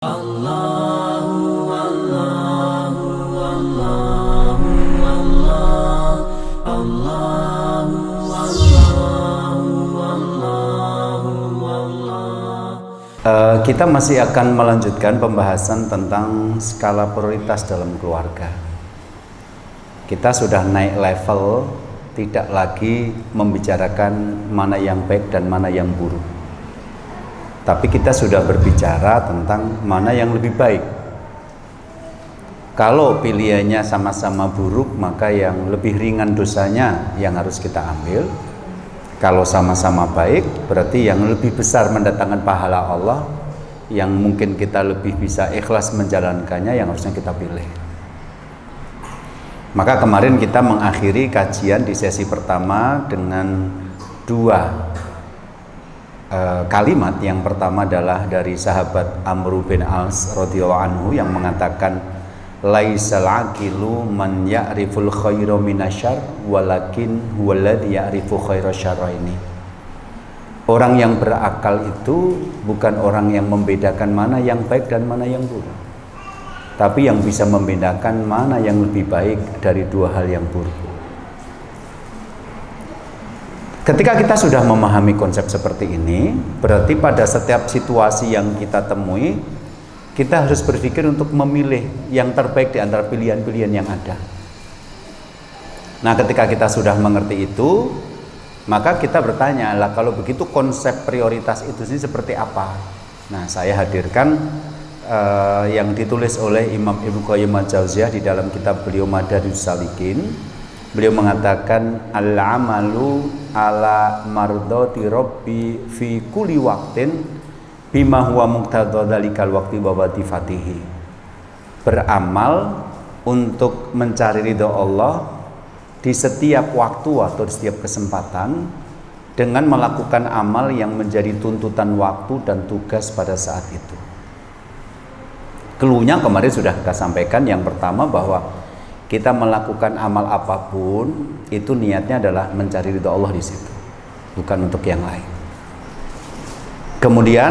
Allahu Allahu Allahu Allah Allahu Allahu Allahu Allah. Kita masih akan melanjutkan pembahasan tentang skala prioritas dalam keluarga. Kita sudah naik level, tidak lagi membicarakan mana yang baik dan mana yang buruk. Tapi kita sudah berbicara tentang mana yang lebih baik. Kalau pilihannya sama-sama buruk, maka yang lebih ringan dosanya yang harus kita ambil. Kalau sama-sama baik, berarti yang lebih besar mendatangkan pahala Allah, yang mungkin kita lebih bisa ikhlas menjalankannya, yang harusnya kita pilih. Maka kemarin kita mengakhiri kajian di sesi pertama dengan dua kalimat. Yang pertama adalah dari sahabat Amr bin As radhiyallahu anhu yang mengatakan, laisal aqilu man ya'riful khaira minasyarr walakin huwallazi ya'rifu khaira syarraini. Orang yang berakal itu bukan orang yang membedakan mana yang baik dan mana yang buruk, tapi yang bisa membedakan mana yang lebih baik dari dua hal yang buruk. Ketika kita sudah memahami konsep seperti ini, berarti pada setiap situasi yang kita temui, kita harus berpikir untuk memilih yang terbaik di antara pilihan-pilihan yang ada. Nah, ketika kita sudah mengerti itu, maka kita bertanya, lah kalau begitu konsep prioritas itu sih seperti apa? Nah, saya hadirkan yang ditulis oleh Imam Ibnu Qayyim al-Jauziyah di dalam kitab beliau Madarijus Salikin. Beliau mengatakan, al-amalu ala mardati rabbi fi kulli waqtin bima huwa muqtadha dzalikal waqti wa watifatihi. Beramal untuk mencari ridha Allah di setiap waktu atau di setiap kesempatan dengan melakukan amal yang menjadi tuntutan waktu dan tugas pada saat itu. Keluhnya kemarin sudah kita sampaikan. Yang pertama, bahwa kita melakukan amal apapun itu niatnya adalah mencari ridha Allah di situ, bukan untuk yang lain. Kemudian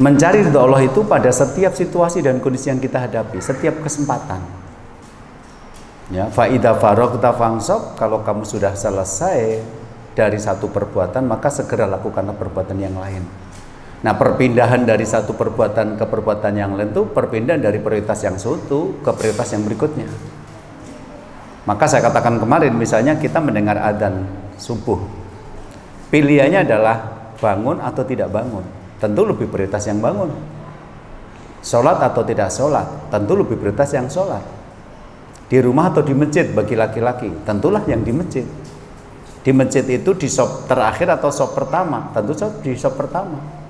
mencari ridha Allah itu pada setiap situasi dan kondisi yang kita hadapi, setiap kesempatan. Ya, fa idza faragta fansab, kalau kamu sudah selesai dari satu perbuatan, maka segera lakukanlah perbuatan yang lain. Nah, perpindahan dari satu perbuatan ke perbuatan yang lain itu perpindahan dari prioritas yang satu ke prioritas yang berikutnya. Maka saya katakan kemarin, misalnya kita mendengar adzan subuh, pilihannya adalah bangun atau tidak bangun, tentu lebih prioritas yang bangun. Sholat atau tidak sholat, tentu lebih prioritas yang sholat. Di rumah atau di masjid bagi laki-laki, tentulah yang di masjid. Di masjid itu di sop terakhir atau sop pertama, tentu di sop pertama.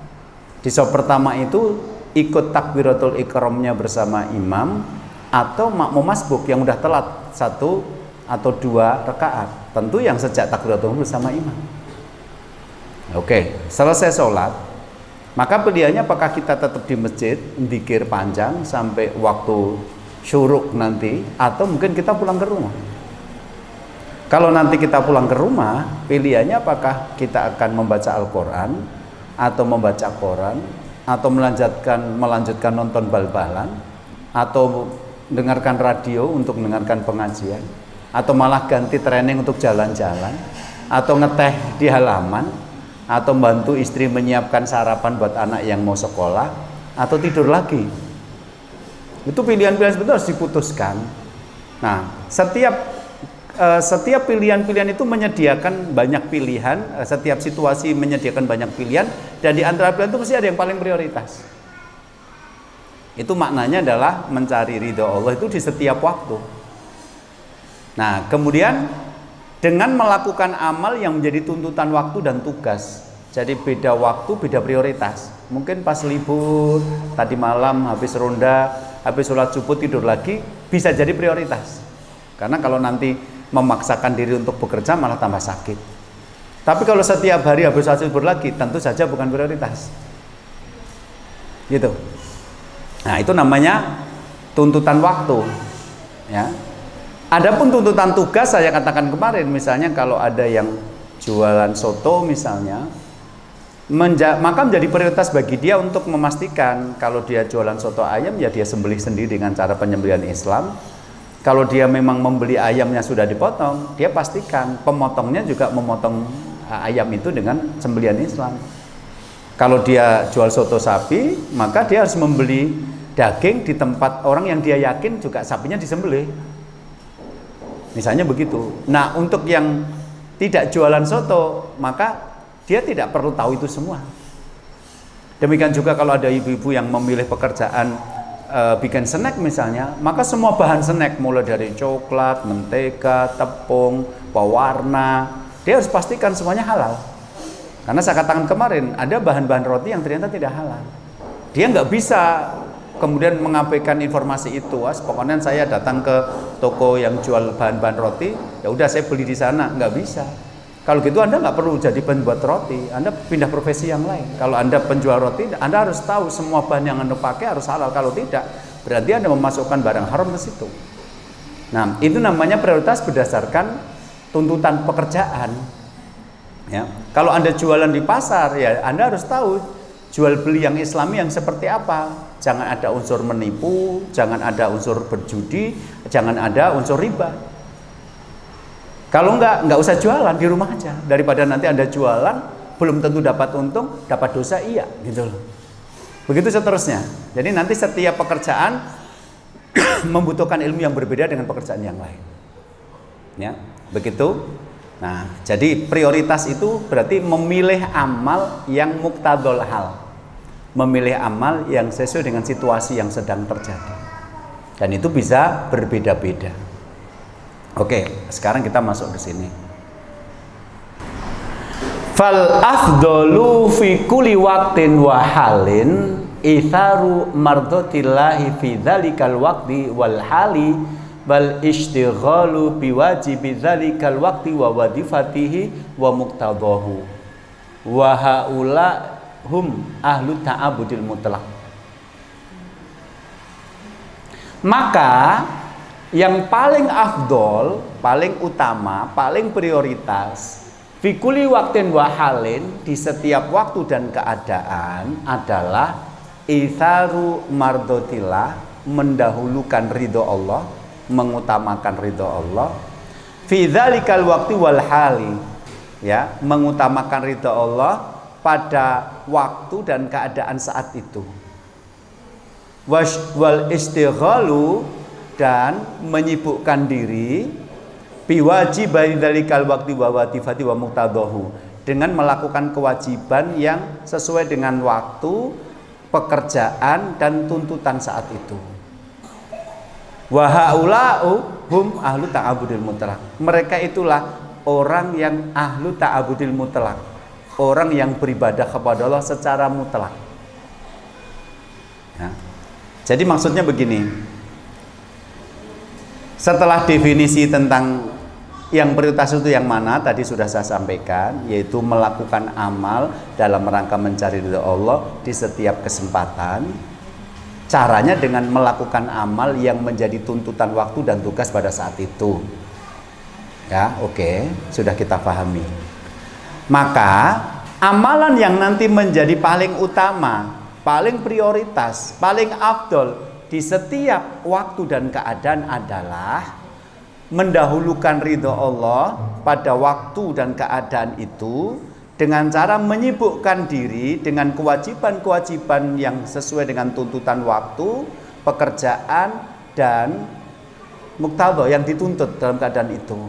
Di sop pertama itu ikut takbiratul ikramnya bersama imam atau makmum masbuk yang udah telat satu atau dua rakaat, tentu yang sejak takbiratul bersama imam. Oke, selesai sholat, maka pilihannya apakah kita tetap di masjid dzikir panjang sampai waktu syuruk nanti, atau mungkin kita pulang ke rumah. Kalau nanti kita pulang ke rumah, pilihannya apakah kita akan membaca Al-Quran atau membaca koran, atau melanjutkan nonton bal-balan, atau dengarkan radio untuk mendengarkan pengajian, atau malah ganti training untuk jalan-jalan, atau ngeteh di halaman, atau bantu istri menyiapkan sarapan buat anak yang mau sekolah, atau tidur lagi. Itu pilihan-pilihan sebetulnya harus diputuskan. Nah, setiap pilihan-pilihan itu menyediakan banyak pilihan, setiap situasi menyediakan banyak pilihan, dan di antara pilihan itu mesti ada yang paling prioritas. Itu maknanya adalah mencari ridha Allah itu di setiap waktu. Nah, kemudian dengan melakukan amal yang menjadi tuntutan waktu dan tugas, jadi beda waktu, beda prioritas. Mungkin pas libur, tadi malam habis ronda, habis sholat subuh tidur lagi, bisa jadi prioritas. Karena kalau nanti memaksakan diri untuk bekerja malah tambah sakit. Tapi kalau setiap hari habis sholat subuh lagi, tentu saja bukan prioritas. Gitu. Nah, itu namanya tuntutan waktu. Ya. Adapun tuntutan tugas, saya katakan kemarin, misalnya kalau ada yang jualan soto misalnya, maka menjadi prioritas bagi dia untuk memastikan kalau dia jualan soto ayam ya dia sembelih sendiri dengan cara penyembelihan Islam. Kalau dia memang membeli ayamnya sudah dipotong, dia pastikan pemotongnya juga memotong ayam itu dengan sembelihan Islam. Kalau dia jual soto sapi, maka dia harus membeli daging di tempat orang yang dia yakin juga sapinya disembelih. Misalnya begitu. Nah, untuk yang tidak jualan soto, maka dia tidak perlu tahu itu semua. Demikian juga kalau ada ibu-ibu yang memilih pekerjaan bikin snack misalnya, maka semua bahan snack mulai dari coklat, mentega, tepung, pewarna, dia harus pastikan semuanya halal. Karena saya katakan kemarin ada bahan-bahan roti yang ternyata tidak halal. Dia nggak bisa kemudian mengabaikan informasi itu. Pokoknya saya datang ke toko yang jual bahan-bahan roti, ya udah saya beli di sana, nggak bisa. Kalau gitu Anda nggak perlu jadi pembuat roti, Anda pindah profesi yang lain. Kalau Anda penjual roti, Anda harus tahu semua bahan yang Anda pakai harus halal. Kalau tidak, berarti Anda memasukkan barang haram ke situ. Nah, itu namanya prioritas berdasarkan tuntutan pekerjaan. Ya. Kalau Anda jualan di pasar, ya Anda harus tahu jual beli yang Islami yang seperti apa. Jangan ada unsur menipu, jangan ada unsur berjudi, jangan ada unsur riba. Kalau nggak usah jualan, di rumah aja. Daripada nanti Anda jualan, belum tentu dapat untung, dapat dosa, iya, gitu loh. Begitu seterusnya. Jadi nanti setiap pekerjaan membutuhkan ilmu yang berbeda dengan pekerjaan yang lain. Ya, begitu. Nah, jadi prioritas itu berarti memilih amal yang muqtadul hal. Memilih amal yang sesuai dengan situasi yang sedang terjadi. Dan itu bisa berbeda-beda. Oke, sekarang kita masuk ke sini. Fal afdalu fi kulli waqtin wa halin itharu mardatillahi fi dzalikal waqti wal hali bal ishtighalu bi wajibi dzalikal waqti wa wadifatihi wa muqtadahu. Wa haula hum ahlu ta'abudil mutlaq. Maka yang paling afdol, paling utama, paling prioritas fi kulli waqtin wa halin, di setiap waktu dan keadaan adalah itharu mardotillah, mendahulukan ridho Allah, mengutamakan ridho Allah, fi dzalikal waqti wal hali, ya, mengutamakan ridho Allah pada waktu dan keadaan saat itu. Wal istighalu, dan menyibukkan diri biwajibi dzalikal waqti wa watifati wa muqtadahu, dengan melakukan kewajiban yang sesuai dengan waktu, pekerjaan dan tuntutan saat itu. Wa haula'u hum ahlu ta'abudil mutlaq. Mereka itulah orang yang ahlu ta'abudil mutlaq, orang yang beribadah kepada Allah secara mutlak. Ya. Jadi maksudnya begini. Setelah definisi tentang yang prioritas itu yang mana tadi sudah saya sampaikan, yaitu melakukan amal dalam rangka mencari ridha Allah di setiap kesempatan. Caranya dengan melakukan amal yang menjadi tuntutan waktu dan tugas pada saat itu. Ya, oke, sudah kita pahami. Maka amalan yang nanti menjadi paling utama, paling prioritas, paling afdol di setiap waktu dan keadaan adalah mendahulukan ridho Allah pada waktu dan keadaan itu dengan cara menyibukkan diri dengan kewajiban-kewajiban yang sesuai dengan tuntutan waktu, pekerjaan dan muqtadha yang dituntut dalam keadaan itu.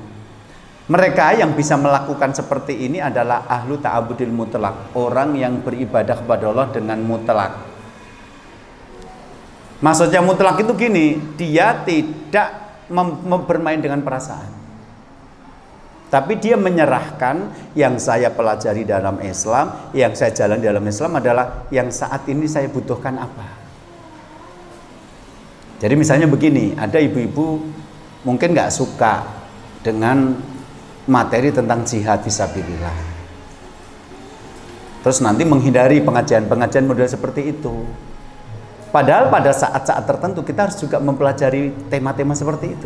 Mereka yang bisa melakukan seperti ini adalah ahlu ta'abudil mutlaq, orang yang beribadah kepada Allah dengan mutlak. Maksudnya mutlak itu gini, dia tidak bermain dengan perasaan, tapi dia menyerahkan yang saya pelajari dalam Islam, yang saya jalan dalam Islam adalah yang saat ini saya butuhkan apa. Jadi misalnya begini, ada ibu-ibu mungkin nggak suka dengan materi tentang jihad fisabilillah, terus nanti menghindari pengajian-pengajian model seperti itu. Padahal pada saat-saat tertentu kita harus juga mempelajari tema-tema seperti itu.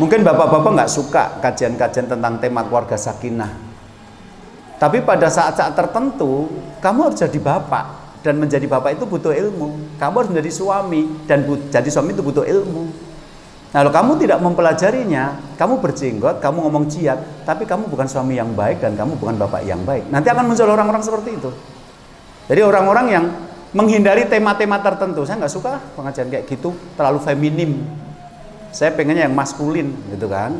Mungkin bapak-bapak nggak suka kajian-kajian tentang tema keluarga sakinah. Tapi pada saat-saat tertentu, kamu harus jadi bapak. Dan menjadi bapak itu butuh ilmu. Kamu harus menjadi suami. Dan jadi suami itu butuh ilmu. Nah, kalau kamu tidak mempelajarinya, kamu berjenggot, kamu ngomong jihad, tapi kamu bukan suami yang baik dan kamu bukan bapak yang baik. Nanti akan muncul orang-orang seperti itu. Jadi orang-orang yang menghindari tema-tema tertentu. Saya nggak suka pengajian kayak gitu, terlalu feminim. Saya pengennya yang maskulin, gitu kan.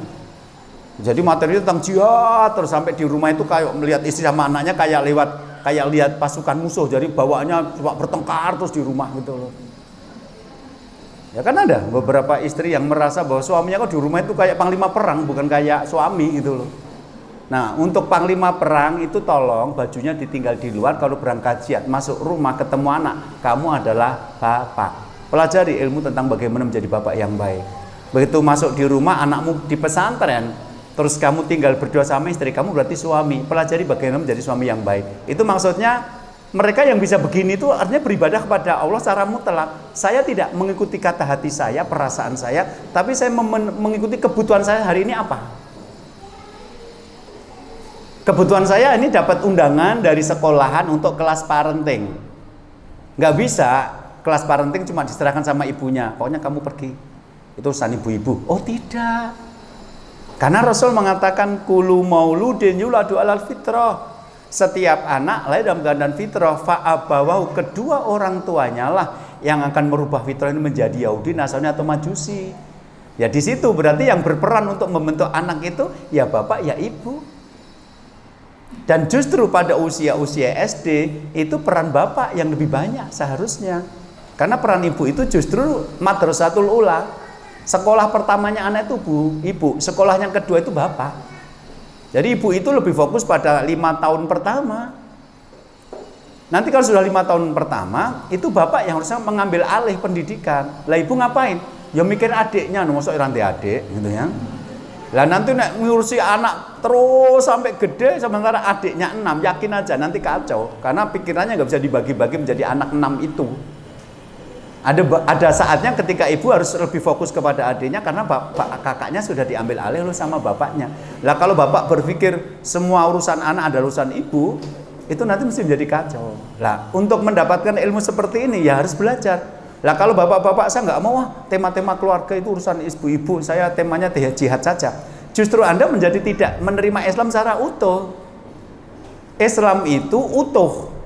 Jadi materi tentang jihad, terus sampai di rumah itu kayak melihat istri sama anaknya kayak lihat pasukan musuh. Jadi bawaannya cuma bertengkar terus di rumah gitu loh. Ya kan ada beberapa istri yang merasa bahwa suaminya kok di rumah itu kayak panglima perang, bukan kayak suami gitu loh. Nah, untuk panglima perang itu tolong bajunya ditinggal di luar. Kalau berangkat jihad, masuk rumah ketemu anak, kamu adalah bapak. Pelajari ilmu tentang bagaimana menjadi bapak yang baik. Begitu masuk di rumah, anakmu di pesantren, terus kamu tinggal berdua sama istri, kamu berarti suami. Pelajari bagaimana menjadi suami yang baik. Itu maksudnya mereka yang bisa begini itu artinya beribadah kepada Allah secara mutlak. Saya tidak mengikuti kata hati saya, perasaan saya, tapi saya mengikuti kebutuhan saya hari ini apa. Kebutuhan saya ini dapat undangan dari sekolahan untuk kelas parenting. Nggak bisa kelas parenting cuma diserahkan sama ibunya. Pokoknya kamu pergi. Itu urusan ibu-ibu. Oh tidak. Karena Rasul mengatakan kulu mauludin yuladu alal fitrah. Setiap anak lahir dalam keadaan fitrah, fa'abawahu, kedua orang tuanya lah yang akan merubah fitrah ini menjadi Yahudi, Nasrani atau Majusi. Ya di situ berarti yang berperan untuk membentuk anak itu ya bapak ya ibu. Dan justru pada usia-usia SD itu peran bapak yang lebih banyak seharusnya. Karena peran ibu itu justru madrasatul ula. Sekolah pertamanya anak itu ibu, sekolah yang kedua itu bapak. Jadi ibu itu lebih fokus pada 5 tahun pertama. Nanti kalau sudah 5 tahun pertama, itu bapak yang harusnya mengambil alih pendidikan. Lah ibu ngapain? Ya mikir adiknya, masuk rantai adik, gitu ya. Lah nanti ngurusi anak terus sampai gede, sementara adiknya 6, yakin aja nanti kacau. Karena pikirannya nggak bisa dibagi-bagi menjadi anak 6 itu. Ada saatnya ketika ibu harus lebih fokus kepada adiknya karena kakaknya sudah diambil alih loh sama bapaknya. Lah kalau bapak berpikir semua urusan anak adalah urusan ibu, itu nanti mesti menjadi kacau. Lah untuk mendapatkan ilmu seperti ini ya harus belajar. Lah kalau bapak-bapak saya nggak mau tema-tema keluarga itu urusan ibu-ibu, saya temanya jihad saja. Justru Anda menjadi tidak menerima Islam secara utuh. Islam itu utuh.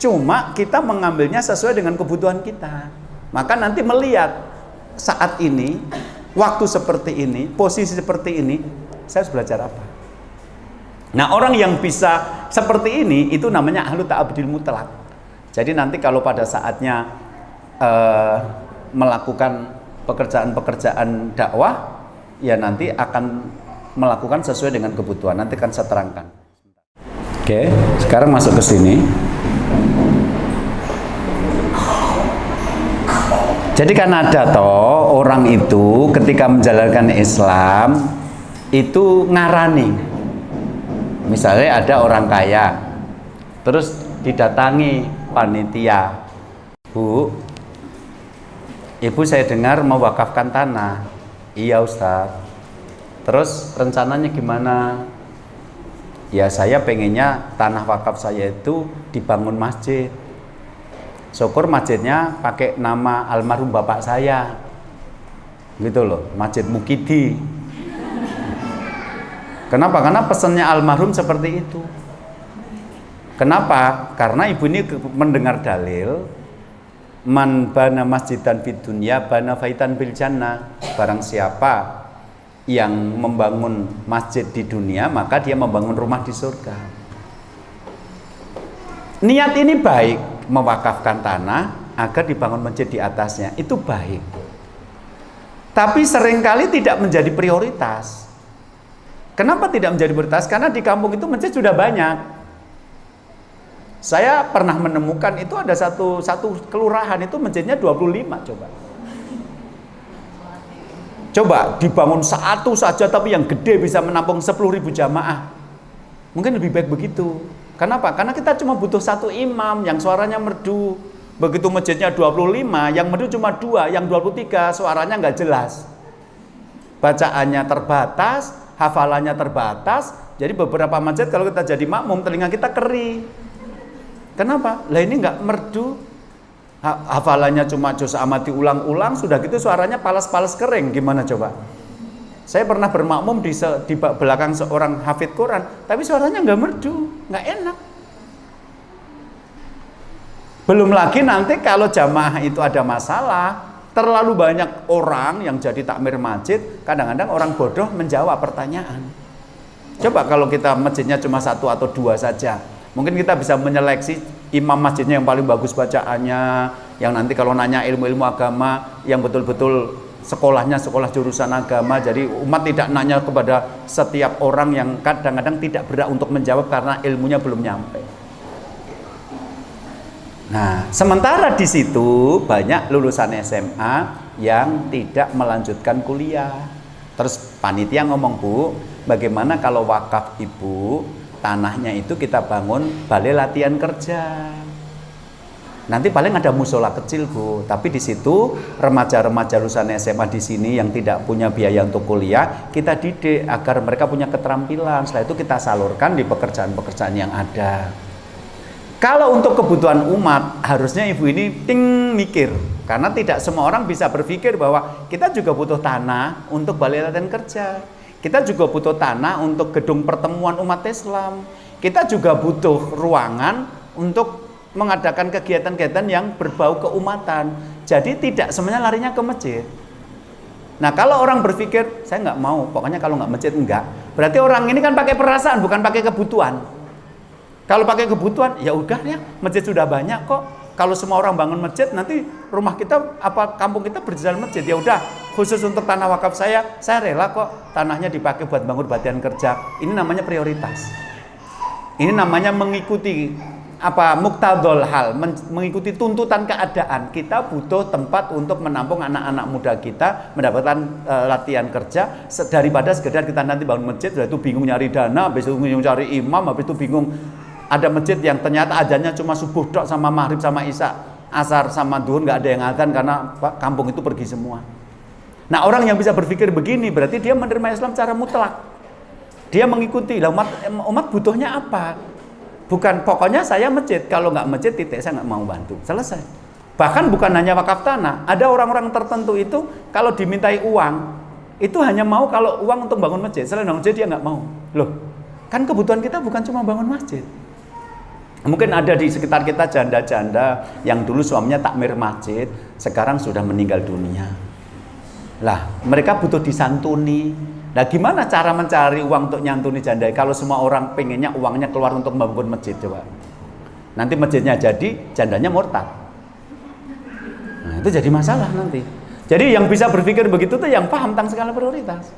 Cuma kita mengambilnya sesuai dengan kebutuhan kita. Maka nanti melihat saat ini, waktu seperti ini, posisi seperti ini, saya harus belajar apa? Nah, orang yang bisa seperti ini itu namanya ahlu ta'abudil mutlak. Jadi nanti kalau pada saatnya melakukan pekerjaan-pekerjaan dakwah, ya nanti akan melakukan sesuai dengan kebutuhan. Nanti akan saya terangkan. Oke, sekarang masuk ke sini. Jadi kan ada toh orang itu ketika menjalankan Islam itu ngarani. Misalnya ada orang kaya, terus didatangi panitia, Bu, ibu saya dengar mewakafkan tanah. Iya Ustaz. Terus rencananya gimana? Ya saya pengennya tanah wakaf saya itu dibangun masjid. Syukur masjidnya pakai nama almarhum bapak saya, gitu loh, Masjid Mukidi. Kenapa? Karena pesannya almarhum seperti itu. Kenapa? Karena ibu ini mendengar dalil, man bana masjidan fid dunya bana faitan bil jannah. Barang siapa yang membangun masjid di dunia, maka dia membangun rumah di surga. Niat ini baik, mewakafkan tanah agar dibangun masjid di atasnya, itu baik. Tapi seringkali tidak menjadi prioritas. Kenapa tidak menjadi prioritas? Karena di kampung itu masjid sudah banyak. Saya pernah menemukan itu ada satu kelurahan itu masjidnya 25 coba. Coba dibangun satu saja tapi yang gede bisa menampung 10.000 jamaah. Mungkin lebih baik begitu. Kenapa? Karena kita cuma butuh satu imam yang suaranya merdu. Begitu masjidnya 25, yang merdu cuma 2, yang 23 suaranya nggak jelas. Bacaannya terbatas, hafalannya terbatas, Jadi beberapa masjid kalau kita jadi makmum, telinga kita kering. Kenapa? Lah ini nggak merdu. Hafalannya cuma juz amati ulang-ulang, sudah gitu suaranya palas-palas kering. Gimana coba? Saya pernah bermakmum di belakang seorang hafid Quran, tapi suaranya nggak merdu, nggak enak. Belum lagi nanti kalau jamaah itu ada masalah, terlalu banyak orang yang jadi takmir masjid, kadang-kadang orang bodoh menjawab pertanyaan. Coba kalau kita masjidnya cuma 1 atau 2 saja, mungkin kita bisa menyeleksi imam masjidnya yang paling bagus bacaannya, yang nanti kalau nanya ilmu-ilmu agama yang betul-betul sekolahnya sekolah jurusan agama, jadi umat tidak nanya kepada setiap orang yang kadang-kadang tidak berhak untuk menjawab karena ilmunya belum nyampe. Nah, sementara di situ banyak lulusan SMA yang tidak melanjutkan kuliah. Terus panitia ngomong, Bu, bagaimana kalau wakaf ibu, tanahnya itu kita bangun balai latihan kerja. Nanti paling ada musola kecil, Bu, tapi di situ remaja-remaja lulusan SMA di sini yang tidak punya biaya untuk kuliah, kita didik agar mereka punya keterampilan. Setelah itu kita salurkan di pekerjaan-pekerjaan yang ada. Kalau untuk kebutuhan umat, harusnya ibu ini mikir, karena tidak semua orang bisa berpikir bahwa kita juga butuh tanah untuk balai latihan kerja. Kita juga butuh tanah untuk gedung pertemuan umat Islam. Kita juga butuh ruangan untuk mengadakan kegiatan-kegiatan yang berbau keumatan. Jadi tidak semuanya larinya ke masjid. Nah, kalau orang berpikir, saya nggak mau, pokoknya kalau nggak masjid enggak. Berarti orang ini kan pakai perasaan, bukan pakai kebutuhan. Kalau pakai kebutuhan, ya udah ya, masjid sudah banyak kok. Kalau semua orang bangun masjid, nanti rumah kita, kampung kita berjalan masjid. Ya udah, khusus untuk tanah wakaf saya rela kok tanahnya dipakai buat bangun latihan kerja. Ini namanya prioritas. Ini namanya mengikuti muktadol hal, mengikuti tuntutan keadaan. Kita butuh tempat untuk menampung anak-anak muda kita mendapatkan latihan kerja daripada sekedar kita nanti bangun masjid, sudah itu bingung nyari dana, habis itu bingung cari imam, habis itu bingung ada masjid yang ternyata ajannya cuma subuh tok sama maghrib sama isya, asar sama duhur, nggak ada yang adzan karena kampung itu pergi semua. Nah, orang yang bisa berpikir begini berarti dia menerima Islam secara mutlak. Dia mengikuti. Lah umat butuhnya apa? Bukan pokoknya saya masjid, kalau nggak masjid titik saya nggak mau bantu. Selesai. Bahkan bukan hanya wakaf tanah, ada orang-orang tertentu itu kalau dimintai uang itu hanya mau kalau uang untuk bangun masjid. Selain bangun masjid dia nggak mau. Loh, kan kebutuhan kita bukan cuma bangun masjid. Mungkin ada di sekitar kita janda-janda yang dulu suaminya takmir masjid, sekarang sudah meninggal dunia. Lah, mereka butuh disantuni. Nah, gimana cara mencari uang untuk nyantuni janda? Kalau semua orang pengennya uangnya keluar untuk membangun masjid, coba. Nanti masjidnya jadi, jandanya murtad. Nah, itu jadi masalah nanti. Jadi yang bisa berpikir begitu tuh yang paham tentang skala prioritas.